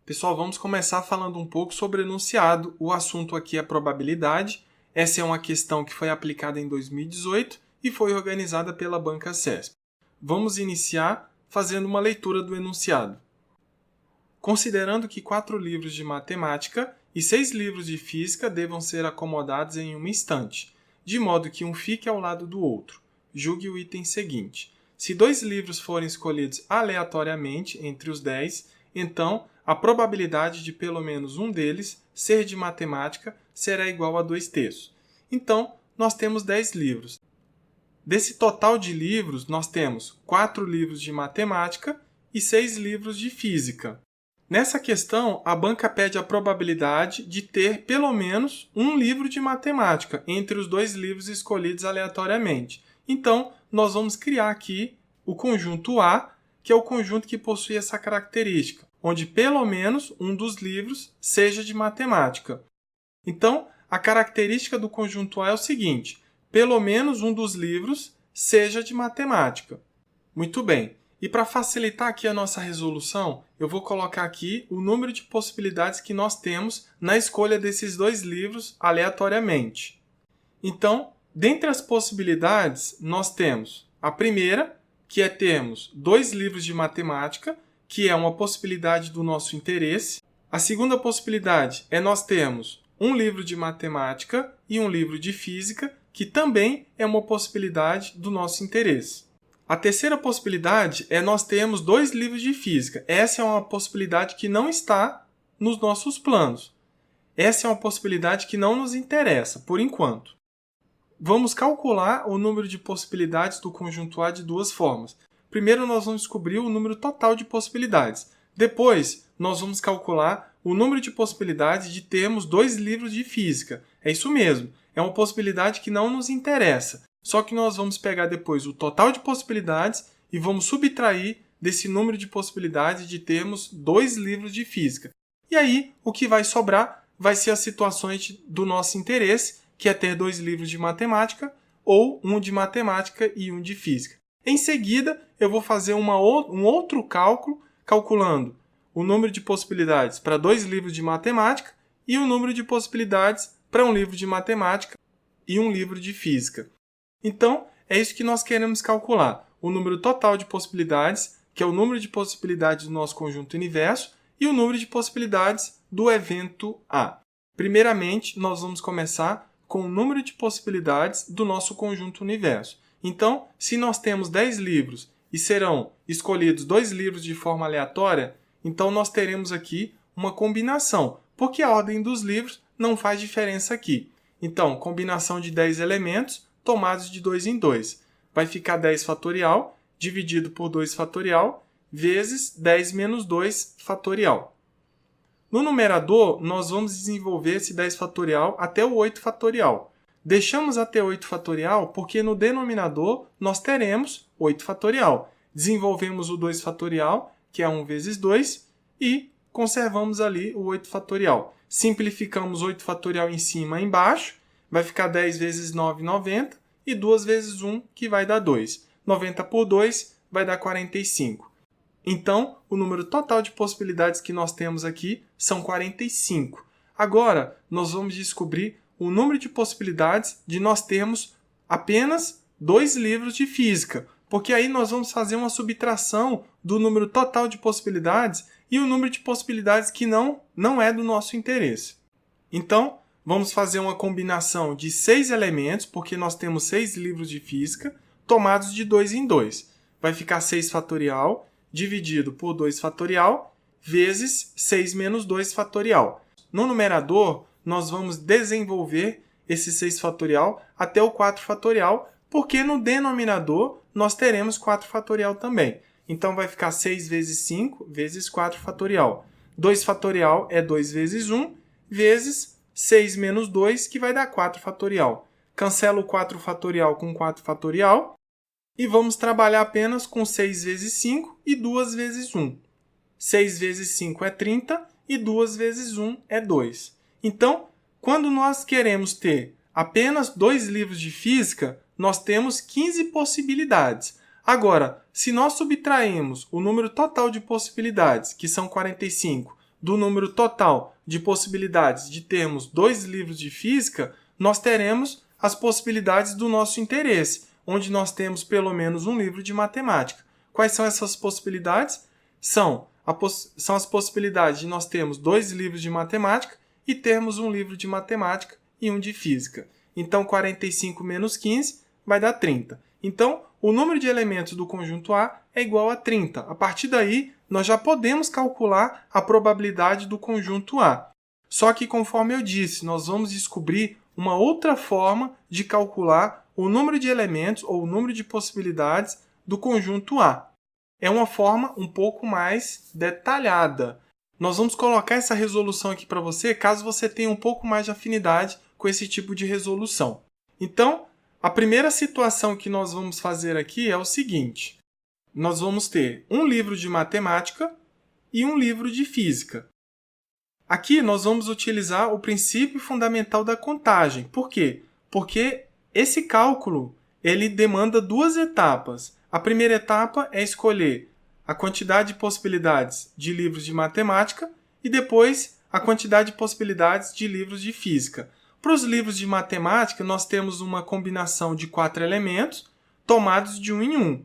Pessoal, vamos começar falando um pouco sobre o enunciado. O assunto aqui é probabilidade. Essa é uma questão que foi aplicada em 2018 e foi organizada pela Banca CESP. Vamos iniciar fazendo uma leitura do enunciado. Considerando que 4 livros de matemática e 6 livros de física devam ser acomodados em uma estante, de modo que um fique ao lado do outro. Julgue o item seguinte. Se 2 livros forem escolhidos aleatoriamente entre os 10, então a probabilidade de pelo menos um deles ser de matemática será igual a 2/3. Então, nós temos 10 livros. Desse total de livros, nós temos 4 livros de matemática e 6 livros de física. Nessa questão, a banca pede a probabilidade de ter pelo menos um livro de matemática entre os 2 livros escolhidos aleatoriamente. Então, nós vamos criar aqui o conjunto A, que é o conjunto que possui essa característica, onde pelo menos um dos livros seja de matemática. Então, a característica do conjunto A é o seguinte: pelo menos um dos livros seja de matemática. Muito bem. E para facilitar aqui a nossa resolução, eu vou colocar aqui o número de possibilidades que nós temos na escolha desses 2 livros aleatoriamente. Então, dentre as possibilidades, nós temos a primeira, que é termos 2 livros de matemática, que é uma possibilidade do nosso interesse. A segunda possibilidade é nós termos um livro de matemática e um livro de física, que também é uma possibilidade do nosso interesse. A terceira possibilidade é nós termos 2 livros de física. Essa é uma possibilidade que não está nos nossos planos. Essa é uma possibilidade que não nos interessa, por enquanto. Vamos calcular o número de possibilidades do conjunto A de 2 formas. Primeiro, nós vamos descobrir o número total de possibilidades. Depois, nós vamos calcular o número de possibilidades de termos 2 livros de física. É isso mesmo, é uma possibilidade que não nos interessa. Só que nós vamos pegar depois o total de possibilidades e vamos subtrair desse número de possibilidades de termos 2 livros de física. E aí, o que vai sobrar vai ser as situações do nosso interesse, que é ter 2 livros de matemática ou um de matemática e um de física. Em seguida, eu vou fazer um outro cálculo, calculando o número de possibilidades para 2 livros de matemática e o número de possibilidades para um livro de matemática e um livro de física. Então, é isso que nós queremos calcular. O número total de possibilidades, que é o número de possibilidades do nosso conjunto universo, e o número de possibilidades do evento A. Primeiramente, nós vamos começar com o número de possibilidades do nosso conjunto universo. Então, se nós temos 10 livros e serão escolhidos 2 livros de forma aleatória, então nós teremos aqui uma combinação, porque a ordem dos livros não faz diferença aqui. Então, combinação de 10 elementos tomados de 2 em 2. Vai ficar 10 fatorial dividido por 2 fatorial vezes 10 menos 2 fatorial. No numerador, nós vamos desenvolver esse 10 fatorial até o 8 fatorial. Deixamos até 8 fatorial porque no denominador nós teremos 8 fatorial. Desenvolvemos o 2 fatorial, que é 1 vezes 2, e conservamos ali o 8 fatorial. Simplificamos 8 fatorial em cima e embaixo, vai ficar 10 vezes 9, 90, e 2 vezes 1, que vai dar 2. 90 por 2 vai dar 45. Então, o número total de possibilidades que nós temos aqui são 45. Agora, nós vamos descobrir o número de possibilidades de nós termos apenas 2 livros de física, porque aí nós vamos fazer uma subtração do número total de possibilidades e o número de possibilidades que não é do nosso interesse. Então, vamos fazer uma combinação de 6 elementos, porque nós temos 6 livros de física, tomados de 2 em 2. Vai ficar 6 fatorial dividido por 2 fatorial vezes 6 menos 2 fatorial. No numerador, nós vamos desenvolver esse 6 fatorial até o 4 fatorial, porque no denominador nós teremos 4 fatorial também. Então vai ficar 6 vezes 5 vezes 4 fatorial. 2 fatorial é 2 vezes 1 vezes 6 menos 2, que vai dar 4 fatorial. Cancela o 4 fatorial com 4 fatorial e vamos trabalhar apenas com 6 vezes 5 e 2 vezes 1. 6 vezes 5 é 30 e 2 vezes 1 é 2. Então, quando nós queremos ter apenas 2 livros de física, nós temos 15 possibilidades. Agora, se nós subtrairmos o número total de possibilidades, que são 45, do número total de possibilidades de termos 2 livros de física, nós teremos as possibilidades do nosso interesse, onde nós temos pelo menos um livro de matemática. Quais são essas possibilidades? São as possibilidades de nós termos 2 livros de matemática e termos um livro de matemática e um de física. Então, 45 menos 15 vai dar 30. Então, o número de elementos do conjunto A é igual a 30. A partir daí, nós já podemos calcular a probabilidade do conjunto A. Só que, conforme eu disse, nós vamos descobrir uma outra forma de calcular o número de elementos ou o número de possibilidades do conjunto A. É uma forma um pouco mais detalhada. Nós vamos colocar essa resolução aqui para você, caso você tenha um pouco mais de afinidade com esse tipo de resolução. Então, a primeira situação que nós vamos fazer aqui é o seguinte. Nós vamos ter um livro de matemática e um livro de física. Aqui nós vamos utilizar o princípio fundamental da contagem. Por quê? Porque esse cálculo ele demanda 2 etapas. A primeira etapa é escolher a quantidade de possibilidades de livros de matemática e depois a quantidade de possibilidades de livros de física. Para os livros de matemática, nós temos uma combinação de 4 elementos tomados de 1 em 1.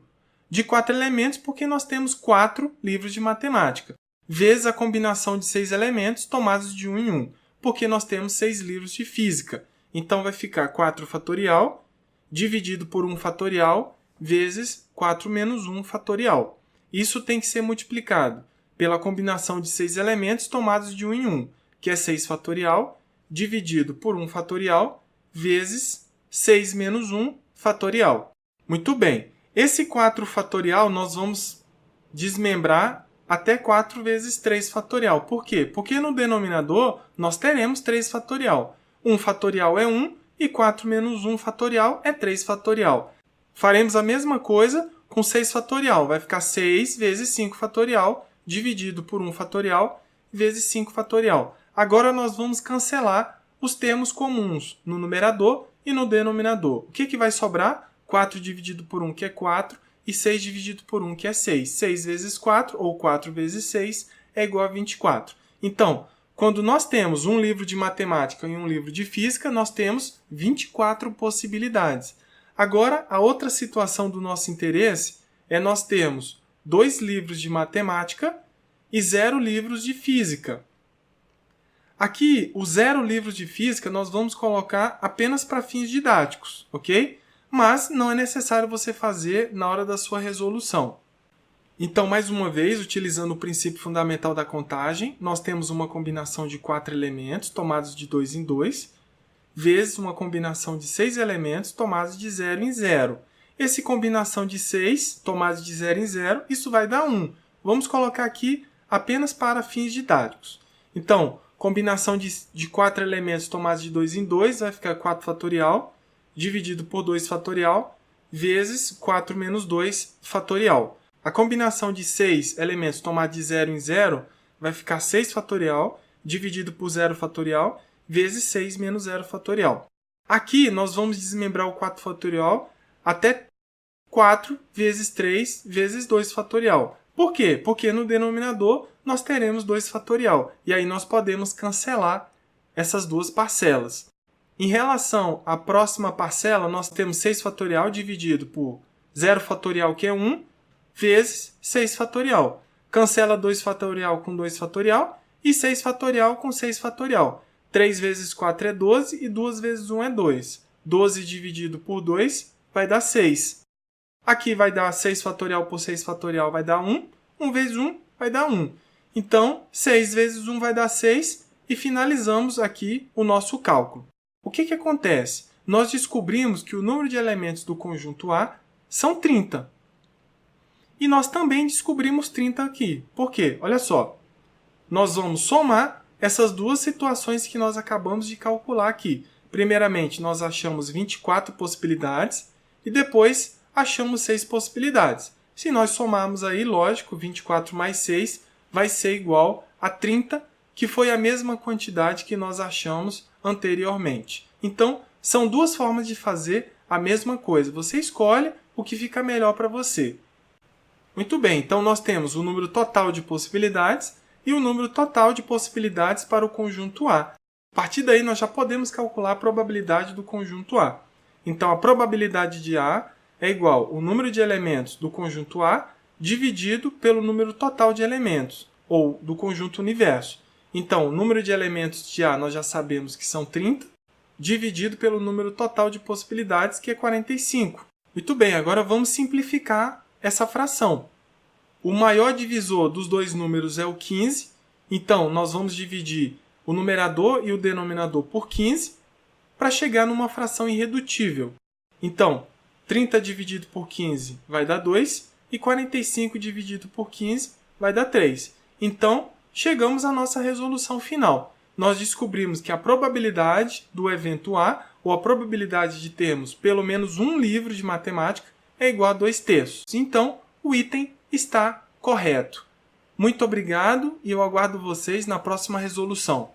De 4 elementos porque nós temos 4 livros de matemática, vezes a combinação de 6 elementos tomados de 1 em 1, porque nós temos 6 livros de física. Então vai ficar 4 fatorial dividido por 1 fatorial vezes 4 menos 1 fatorial. Isso tem que ser multiplicado pela combinação de 6 elementos tomados de 1 em 1, que é 6 fatorial dividido por 1 fatorial vezes 6 menos 1 fatorial. Muito bem. Esse 4 fatorial nós vamos desmembrar até 4 vezes 3 fatorial. Por quê? Porque no denominador nós teremos 3 fatorial. 1 fatorial é 1 e 4 menos 1 fatorial é 3 fatorial. Faremos a mesma coisa com 6 fatorial. Vai ficar 6 vezes 5 fatorial dividido por 1 fatorial vezes 5 fatorial. Agora nós vamos cancelar os termos comuns no numerador e no denominador. O que vai sobrar? 4 dividido por 1, que é 4, e 6 dividido por 1, que é 6. 6 vezes 4, ou 4 vezes 6, é igual a 24. Então, quando nós temos um livro de matemática e um livro de física, nós temos 24 possibilidades. Agora, a outra situação do nosso interesse é nós termos 2 livros de matemática e 0 livros de física. Aqui, os 0 livros de física nós vamos colocar apenas para fins didáticos, ok? Mas não é necessário você fazer na hora da sua resolução. Então, mais uma vez, utilizando o princípio fundamental da contagem, nós temos uma combinação de 4 elementos tomados de 2 em 2, vezes uma combinação de 6 elementos tomados de 0 em 0. Essa combinação de 6 tomados de 0 em 0, isso vai dar 1. Vamos colocar aqui apenas para fins didáticos. Então, combinação de 4 elementos tomados de 2 em 2 vai ficar 4 fatorial dividido por 2 fatorial vezes 4 menos 2 fatorial. A combinação de 6 elementos tomados de 0 em 0 vai ficar 6 fatorial dividido por 0 fatorial vezes 6 menos 0 fatorial. Aqui nós vamos desmembrar o 4 fatorial até 4 vezes 3 vezes 2 fatorial. Por quê? Porque no denominador nós teremos 2 fatorial. E aí nós podemos cancelar essas duas parcelas. Em relação à próxima parcela, nós temos 6 fatorial dividido por 0 fatorial, que é 1, vezes 6 fatorial. Cancela 2 fatorial com 2 fatorial e 6 fatorial com 6 fatorial. 3 vezes 4 é 12 e 2 vezes 1 é 2. 12 dividido por 2 vai dar 6. Aqui vai dar 6 fatorial por 6 fatorial vai dar 1. 1 vezes 1 vai dar 1. Então, 6 vezes 1 vai dar 6 e finalizamos aqui o nosso cálculo. O que acontece? Nós descobrimos que o número de elementos do conjunto A são 30. E nós também descobrimos 30 aqui. Por quê? Olha só. Nós vamos somar essas duas situações que nós acabamos de calcular aqui. Primeiramente, nós achamos 24 possibilidades e depois achamos 6 possibilidades. Se nós somarmos aí, lógico, 24 mais 6 vai ser igual a 30, que foi a mesma quantidade que nós achamos anteriormente. Então, são duas formas de fazer a mesma coisa. Você escolhe o que fica melhor para você. Muito bem, então nós temos o número total de possibilidades, e o número total de possibilidades para o conjunto A. A partir daí, nós já podemos calcular a probabilidade do conjunto A. Então, a probabilidade de A é igual ao número de elementos do conjunto A dividido pelo número total de elementos, ou do conjunto universo. Então, o número de elementos de A nós já sabemos que são 30, dividido pelo número total de possibilidades, que é 45. Muito bem, agora vamos simplificar essa fração. O maior divisor dos dois números é o 15, então nós vamos dividir o numerador e o denominador por 15 para chegar numa fração irredutível. Então, 30 dividido por 15 vai dar 2 e 45 dividido por 15 vai dar 3. Então, chegamos à nossa resolução final. Nós descobrimos que a probabilidade do evento A, ou a probabilidade de termos pelo menos um livro de matemática, é igual a 2/3. Então, o item está correto. Muito obrigado e eu aguardo vocês na próxima resolução.